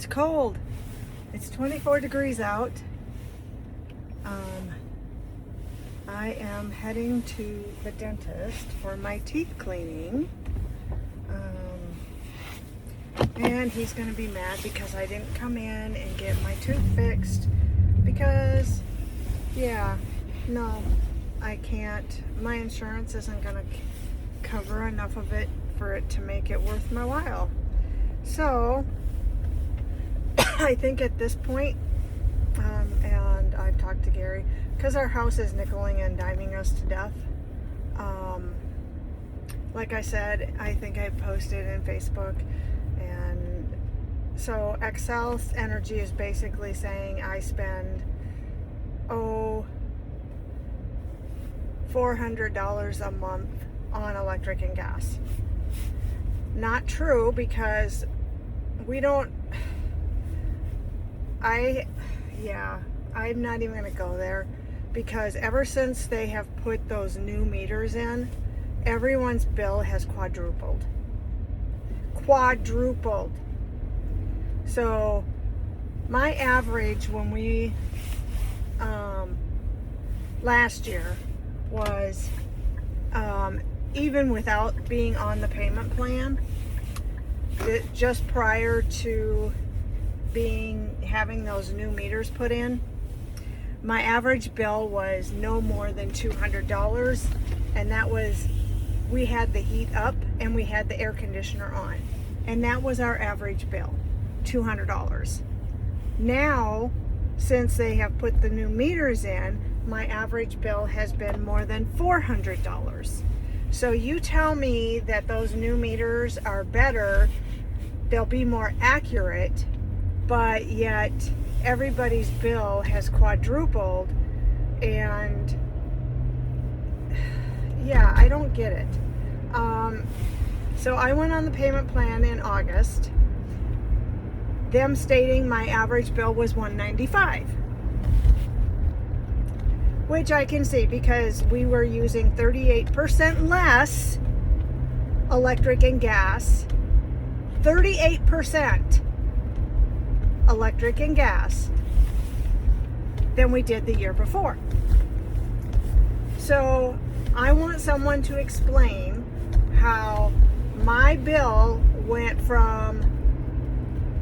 cold. It's 24 degrees out. I am heading to the dentist for my teeth cleaning. And he's going to be mad because I didn't come in and get my tooth fixed because, yeah, no, I can't. My insurance isn't going to cover enough of it for it to make it worth my while. So, I think at this point, and I've talked to Gary, because our house is nickeling and diming us to death. Like I said, I think I posted in Facebook, and so Xcel Energy is basically saying I spend $400 a month on electric and gas. Not true, because we don't. I'm not even going to go there, because ever since they have put those new meters in, everyone's bill has quadrupled. So my average when we last year was, even without being on the payment plan, just prior to having those new meters put in, my average bill was no more than $200, and that was, we had the heat up and we had the air conditioner on, and that was our average bill, $200. Now, since they have put the new meters in, my average bill has been more than $400. So you tell me that those new meters are better, they'll be more accurate, but yet everybody's bill has quadrupled, and yeah, I don't get it. So I went on the payment plan in August, them stating my average bill was $195, which I can see because we were using 38% less electric and gas, 38% electric and gas than we did the year before. So I want someone to explain how my bill went from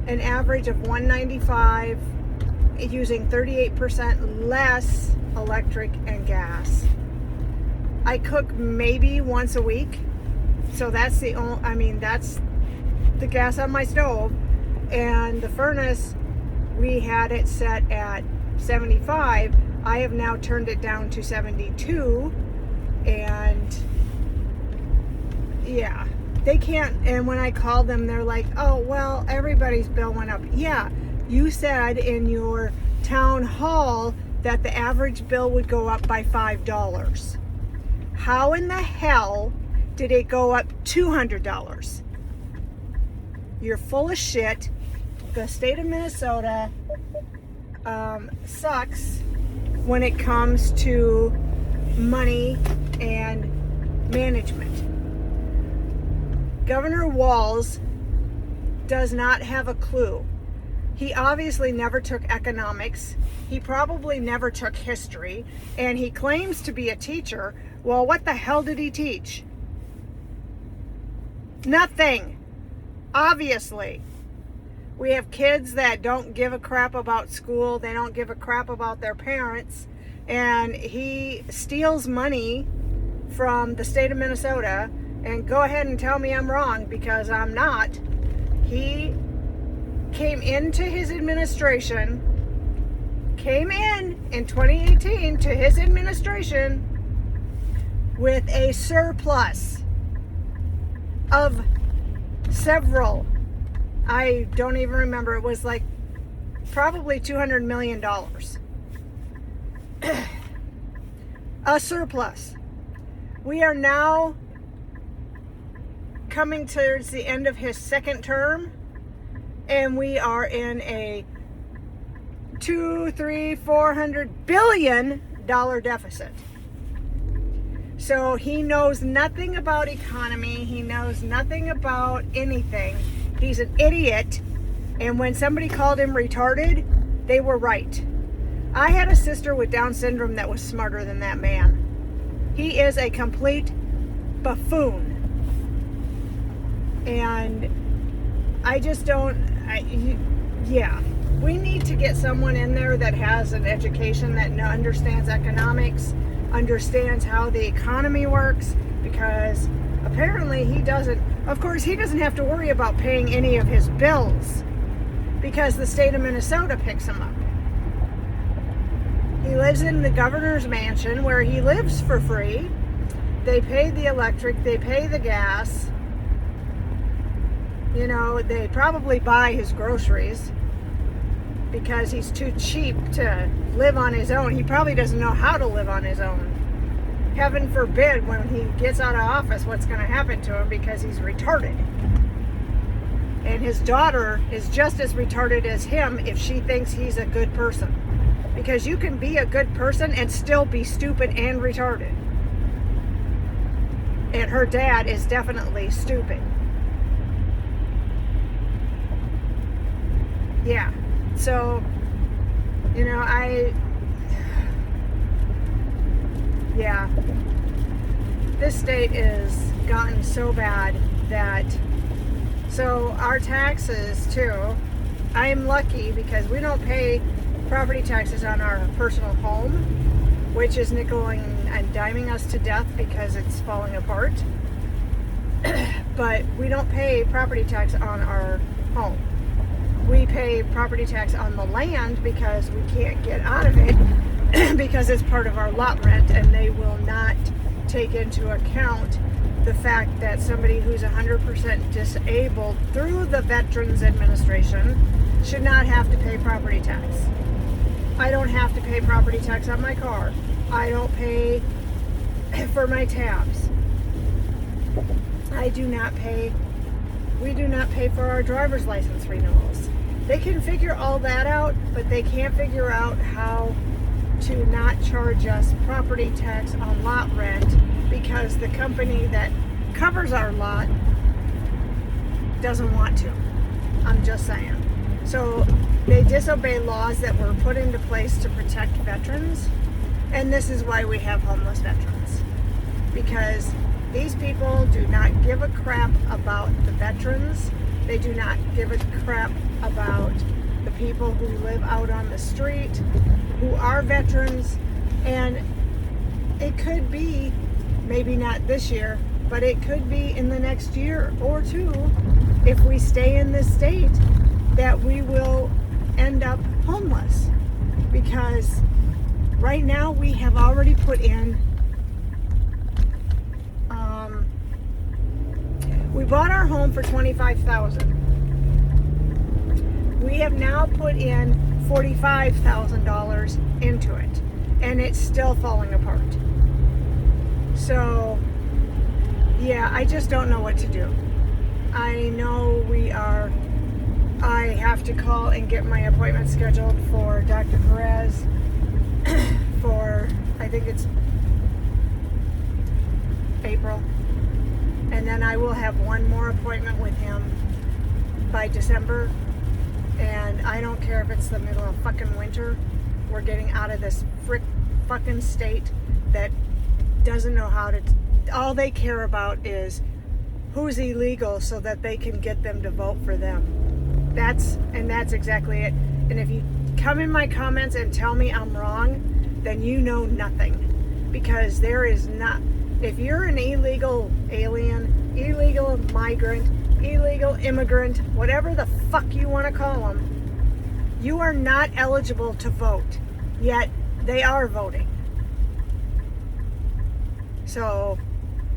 an average of $195 using 38% less electric and gas. I cook maybe once a week, so that's the only, that's the gas on my stove. And the furnace, we had it set at 75. I have now turned it down to 72. And yeah, they can't. And when I call them, they're like, oh, well, everybody's bill went up. Yeah, you said in your town hall that the average bill would go up by $5. How in the hell did it go up $200? You're full of shit. The state of Minnesota sucks when it comes to money and management. Governor Walz does not have a clue. He obviously never took economics. He probably never took history. And he claims to be a teacher. Well, what the hell did he teach? Nothing. Obviously. We have kids that don't give a crap about school. They don't give a crap about their parents. And he steals money from the state of Minnesota. And go ahead and tell me I'm wrong, because I'm not. He came into his administration, came in 2018 to his administration with a surplus of several, I don't even remember, it was like probably $200 million. A surplus. We are now coming towards the end of his second term, and we are in a $400 billion deficit. So he knows nothing about economy. He knows nothing about anything. He's an idiot. And when somebody called him retarded, they were right. I had a sister with Down syndrome that was smarter than that man. He is a complete buffoon. And I just don't, yeah. We need to get someone in there that has an education, that understands economics, understands how the economy works, because apparently he doesn't. Of course, he doesn't have to worry about paying any of his bills because the state of Minnesota picks him up. He lives in the governor's mansion where he lives for free. They pay the electric, they pay the gas. You know, they probably buy his groceries because he's too cheap to live on his own. He probably doesn't know how to live on his own. Heaven forbid when he gets out of office what's going to happen to him, because he's retarded. And his daughter is just as retarded as him if she thinks he's a good person. Because you can be a good person and still be stupid and retarded. And her dad is definitely stupid. Yeah. So, you know, yeah, this state is gotten so bad that, so our taxes too, I am lucky because we don't pay property taxes on our personal home, which is nickeling and diming us to death because it's falling apart. But we don't pay property tax on our home. We pay property tax on the land because we can't get out of it because it's part of our lot rent, and they will not take into account the fact that somebody who's 100% disabled through the Veterans Administration should not have to pay property tax. I don't have to pay property tax on my car. I don't pay for my tabs. We do not pay for our driver's license renewals. They can figure all that out, but they can't figure out how to not charge us property tax on lot rent because the company that covers our lot doesn't want to. I'm just saying. So they disobey laws that were put into place to protect veterans, and this is why we have homeless veterans. Because these people do not give a crap about the veterans. They do not give a crap about the people who live out on the street, who are veterans. And it could be, maybe not this year, but it could be in the next year or two, if we stay in this state, that we will end up homeless. Because right now we have already put in, we bought our home for $25,000. We have now put in $45,000 into it, and it's still falling apart. So, yeah, I just don't know what to do. I know I have to call and get my appointment scheduled for Dr. Perez for, I think it's April. And then I will have one more appointment with him by December. And I don't care if it's the middle of fucking winter. We're getting out of this fucking state that doesn't know how to... All they care about is who's illegal so that they can get them to vote for them. That's exactly it. And if you come in my comments and tell me I'm wrong, then you know nothing. Because there is not... If you're an illegal alien, illegal migrant, illegal immigrant, whatever the fuck you want to call them, you are not eligible to vote. Yet they are voting. So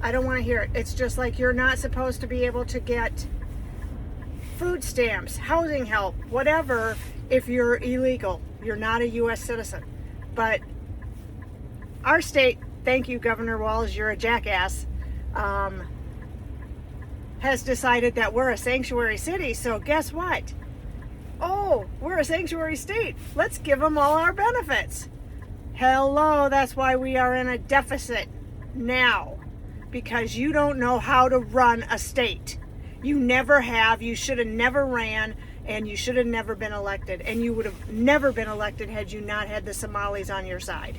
I don't want to hear it. It's just like you're not supposed to be able to get food stamps, housing help, whatever, if you're illegal. You're not a U.S. citizen. But our state, thank you, Governor Walz, you're a jackass, has decided that we're a sanctuary city. So guess what? Oh, we're a sanctuary state. Let's give them all our benefits. Hello, that's why we are in a deficit now. Because you don't know how to run a state. You never have. You should have never ran. and you should have never been elected, and you would have never been elected had you not had the Somalis on your side.